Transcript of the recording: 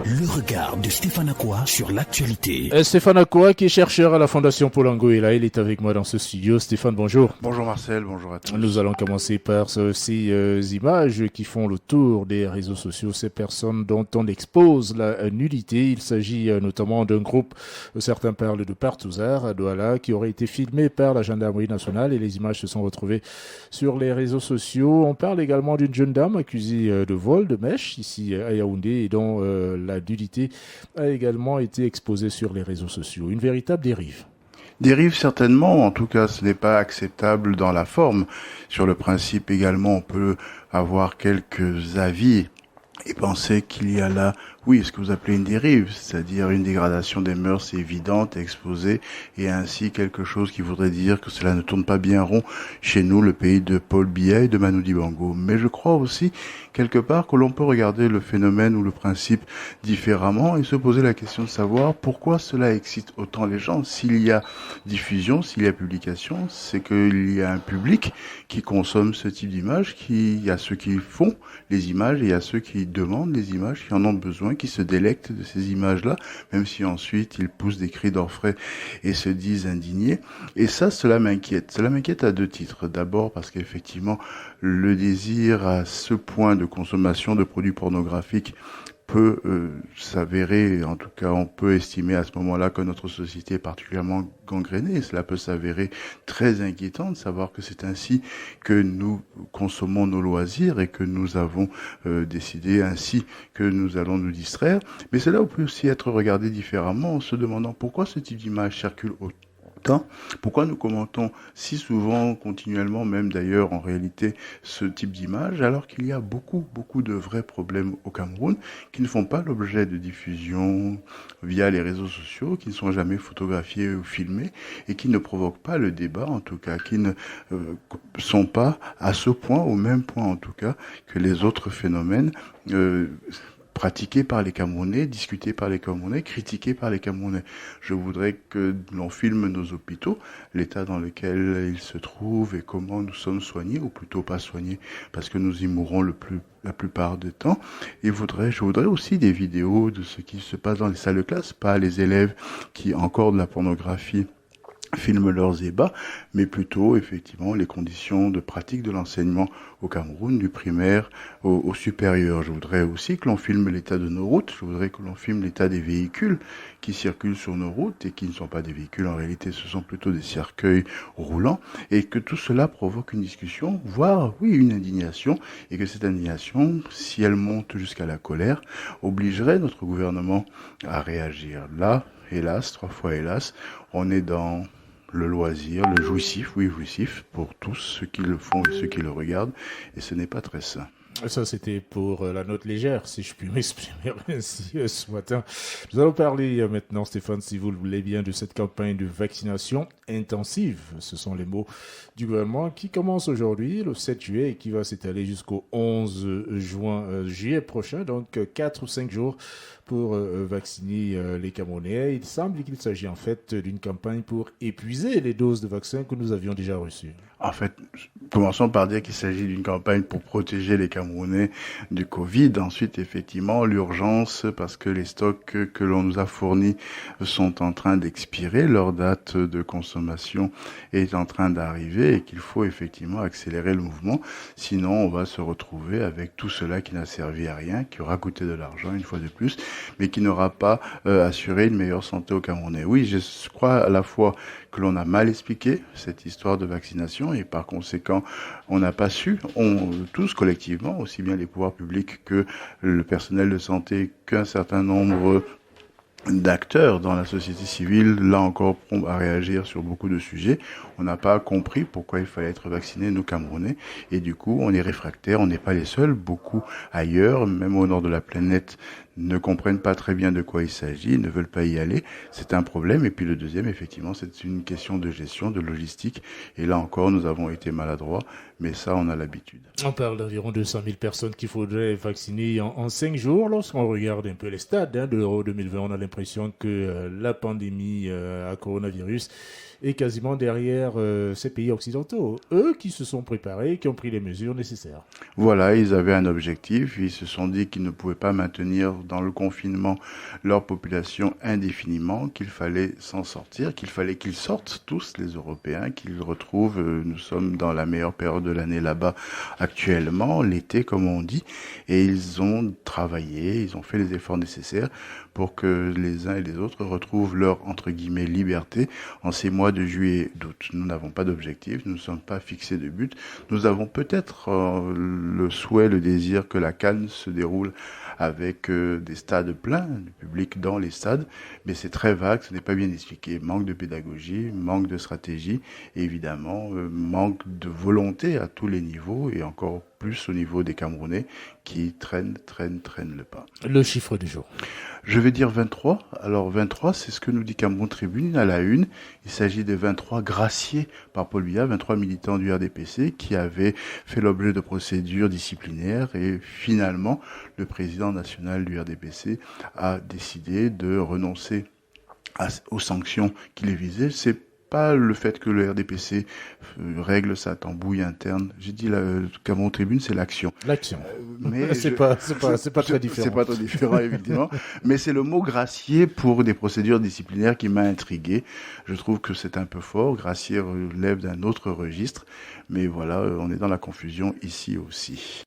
Le regard de Stéphane Akoua sur l'actualité. Stéphane Akoua, qui est chercheur à la Fondation Polango, est là, il est avec moi dans ce studio. Stéphane, bonjour. Bonjour Marcel, bonjour à tous. Nous allons commencer par ces images qui font le tour des réseaux sociaux, ces personnes dont on expose la nudité. Il s'agit notamment d'un groupe, certains parlent de Partouzard à Douala, qui aurait été filmé par la gendarmerie nationale et les images se sont retrouvées sur les réseaux sociaux. On parle également d'une jeune dame accusée de vol de mèche ici à Yaoundé et dont la nudité a également été exposée sur les réseaux sociaux. Une véritable dérive. Dérive certainement, en tout cas ce n'est pas acceptable dans la forme. Sur le principe également, on peut avoir quelques avis et penser qu'il y a là, oui, ce que vous appelez une dérive, c'est-à-dire une dégradation des mœurs évidente, exposée, et ainsi quelque chose qui voudrait dire que cela ne tourne pas bien rond chez nous, le pays de Paul Biya et de Manu Dibango. Mais je crois aussi, quelque part, que l'on peut regarder le phénomène ou le principe différemment et se poser la question de savoir pourquoi cela excite autant les gens. S'il y a diffusion, s'il y a publication, c'est qu'il y a un public qui consomme ce type d'images, il y a ceux qui font les images et il y a ceux qui demandent les images, qui en ont besoin, qui se délectent de ces images-là, même si ensuite ils poussent des cris d'orfraie et se disent indignés. Et ça, cela m'inquiète. Cela m'inquiète à deux titres. D'abord parce qu'effectivement, le désir à ce point de consommation de produits pornographiques peut s'avérer, en tout cas on peut estimer à ce moment-là que notre société est particulièrement gangrénée. Cela peut s'avérer très inquiétant de savoir que c'est ainsi que nous consommons nos loisirs et que nous avons décidé ainsi que nous allons nous distraire. Mais cela peut aussi être regardé différemment en se demandant pourquoi ce type d'image circule autant. Pourquoi nous commentons si souvent, continuellement, même d'ailleurs en réalité, ce type d'image, alors qu'il y a beaucoup de vrais problèmes au Cameroun qui ne font pas l'objet de diffusion via les réseaux sociaux, qui ne sont jamais photographiés ou filmés et qui ne provoquent pas le débat, en tout cas, qui ne sont pas à ce point, au même point en tout cas, que les autres phénomènes pratiqués par les Camerounais, discutés par les Camerounais, critiqués par les Camerounais. Je voudrais que l'on filme nos hôpitaux, l'état dans lequel ils se trouvent et comment nous sommes soignés, ou plutôt pas soignés, parce que nous y mourrons la plupart du temps. Et je voudrais aussi des vidéos de ce qui se passe dans les salles de classe, pas les élèves qui, encore de la pornographie, filment leurs ébats, mais plutôt effectivement les conditions de pratique de l'enseignement au Cameroun, du primaire au supérieur. Je voudrais aussi que l'on filme l'état de nos routes, je voudrais que l'on filme l'état des véhicules qui circulent sur nos routes et qui ne sont pas des véhicules, en réalité ce sont plutôt des cercueils roulants, et que tout cela provoque une discussion, voire oui une indignation, et que cette indignation, si elle monte jusqu'à la colère, obligerait notre gouvernement à réagir. Là, hélas, 3 fois hélas, on est dans le loisir, le jouissif, oui jouissif, pour tous ceux qui le font et ceux qui le regardent, et ce n'est pas très sain. Ça, c'était pour la note légère, si je puis m'exprimer ainsi ce matin. Nous allons parler maintenant, Stéphane, si vous le voulez bien, de cette campagne de vaccination intensive. Ce sont les mots du gouvernement qui commence aujourd'hui, le 7 juillet, et qui va s'étaler jusqu'au 11 juillet prochain, donc 4 ou 5 jours pour vacciner les Camerounais. Il semble qu'il s'agit en fait d'une campagne pour épuiser les doses de vaccins que nous avions déjà reçues. En fait, commençons par dire qu'il s'agit d'une campagne pour protéger les Camerounais du Covid. Ensuite, effectivement, l'urgence, parce que les stocks que l'on nous a fournis sont en train d'expirer, leur date de consommation est en train d'arriver et qu'il faut effectivement accélérer le mouvement. Sinon, on va se retrouver avec tout cela qui n'a servi à rien, qui aura coûté de l'argent une fois de plus, mais qui n'aura pas assuré une meilleure santé aux Camerounais. Oui, je crois à la fois que l'on a mal expliqué cette histoire de vaccination et par conséquent, on n'a pas su, tous collectivement, aussi bien les pouvoirs publics que le personnel de santé, qu'un certain nombre d'acteurs dans la société civile, là encore prompt à réagir sur beaucoup de sujets. On n'a pas compris pourquoi il fallait être vacciné, nous Camerounais, et du coup on est réfractaires, on n'est pas les seuls, beaucoup ailleurs, même au nord de la planète, ne comprennent pas très bien de quoi il s'agit, ne veulent pas y aller, c'est un problème. Et puis le deuxième, effectivement, c'est une question de gestion, de logistique, et là encore nous avons été maladroits, mais ça on a l'habitude. On parle d'environ 200 000 personnes qu'il faudrait vacciner en 5 jours. Lorsqu'on regarde un peu les stades de l'Euro 2020, on a l'impression que la pandémie à coronavirus est quasiment derrière ces pays occidentaux. Eux qui se sont préparés, qui ont pris les mesures nécessaires. Voilà, ils avaient un objectif. Ils se sont dit qu'ils ne pouvaient pas maintenir dans le confinement leur population indéfiniment, qu'il fallait s'en sortir, qu'il fallait qu'ils sortent tous, les Européens, qu'ils retrouvent. Nous sommes dans la meilleure période de l'année là-bas actuellement, l'été comme on dit, et ils ont travaillé, ils ont fait les efforts nécessaires pour que les uns et les autres retrouvent leur, entre guillemets, liberté en ces mois de juillet et d'août. Nous n'avons pas d'objectif, nous ne sommes pas fixés de but. Nous avons peut-être le souhait, le désir que la CAN se déroule avec des stades pleins, du public dans les stades, mais c'est très vague, ce n'est pas bien expliqué. Manque de pédagogie, manque de stratégie, et évidemment, manque de volonté à tous les niveaux, et encore plus au niveau des Camerounais qui traînent le pas. Le chiffre du jour. Je vais dire 23. Alors 23, c'est ce que nous dit Cameroun Tribune à la une. Il s'agit des 23 graciés par Paul Biya, 23 militants du RDPC qui avaient fait l'objet de procédures disciplinaires et finalement, le président national du RDPC a décidé de renoncer aux sanctions qui les visaient. C'est pas le fait que le RDPC règle sa tambouille interne. J'ai dit la Cameroun Tribune, c'est l'action. L'action. Mais c'est pas très différent. C'est pas très différent, effectivement. Mais c'est le mot gracier pour des procédures disciplinaires qui m'a intrigué. Je trouve que c'est un peu fort. Gracier relève d'un autre registre. Mais voilà, on est dans la confusion ici aussi.